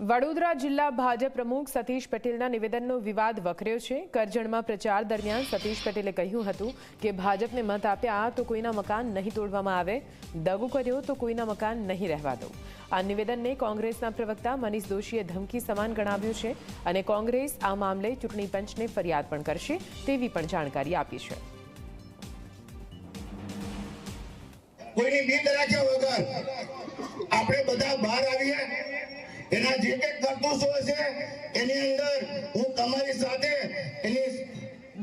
વડોદરા જિલ્લા ભાજપ પ્રમુખ સતીશ પટેલના નિવેદનનો વિવાદ વકર્યો છે। કરજણમાં પ્રચાર દરમિયાન સતીશ પટેલે કહ્યું હતું કે ભાજપને મત આપ્યા તો કોઈના મકાન નહીં તોડવામાં આવે, દગો કર્યો તો કોઈના મકાન નહીં રહેવા દો। આ નિવેદનને કોંગ્રેસના પ્રવક્તા મનીષ દોશીએ ધમકી સમાન ગણાવ્યું છે અને કોંગ્રેસ આ મામલે ચૂંટણી પંચને ફરિયાદ પણ કરશે તેવી પણ જાણકારી આપી છે। કોઈની બીક રાખ્યા વગર આપણે બધા બહાર આવીએ, એના જે કંઈક કરતૂતો છે એની અંદર હું તમારી સાથે એની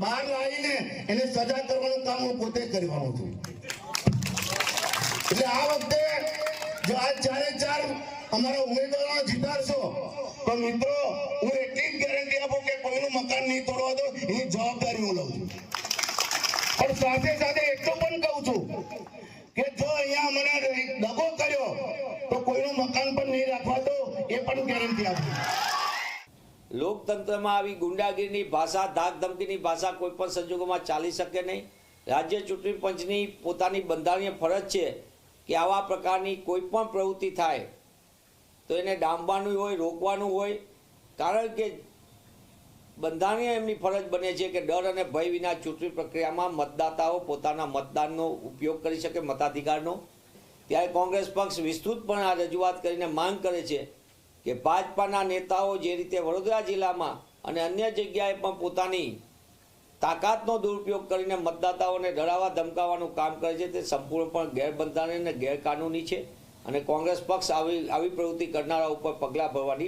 બહાર લાવીને એને સજા કરવાનું કામ હું પોતે કરવાનો છું। એટલે આ વખતે જો આ ચારે ચાર અમારા ઉમેદવારો જીતાડશો તો મિત્રો હું એટલી જ ગેરંટી આપું કે કોઈનું મકાન નહીં તોડવા દો, એની જવાબદારી હું લઉં છું। પણ સાથે સાથે એટલું પણ કહું છું કે જો અહીંયા મને દગો કર્યો તો કોઈનું મકાન પણ નહીં રાખવા દો, એ પણ ગેરંટી આપું। લોકતંત્રમાં આવી ગુંડાગીરીની ભાષા, ધાક ધમકીની ભાષા કોઈ પણ સંજોગોમાં ચાલી શકે નહીં। રાજ્ય ચૂંટણી પંચની પોતાની બંધારણીય ફરજ છે કે આવા પ્રકારની કોઈ પણ પ્રવૃત્તિ થાય તો એને ડામવાનું હોય, રોકવાનું હોય, કારણ કે બંધારણીય એમની ફરજ બને છે કે ડર અને ભય વિના ચૂંટણી પ્રક્રિયામાં મતદાતાઓ પોતાના મતદાનનો ઉપયોગ કરી શકે, મતાધિકારનો। ત્યારે કોંગ્રેસ પક્ષ વિસ્તૃતપણે આ રજૂઆત કરીને માંગ કરે છે કે ભાજપાના નેતાઓ જે રીતે વડોદરા જિલ્લામાં અને અન્ય જગ્યાએ પણ પોતાની તાકાતનો દુરુપયોગ કરીને મતદાતાઓને ડરાવવા ધમકાવવાનું કામ કરે છે તે સંપૂર્ણપણે ગેરબંધારણીય અને ગેરકાનૂની છે અને કોંગ્રેસ પક્ષ આવી પ્રવૃત્તિ કરનારા ઉપર પગલાં ભરવાની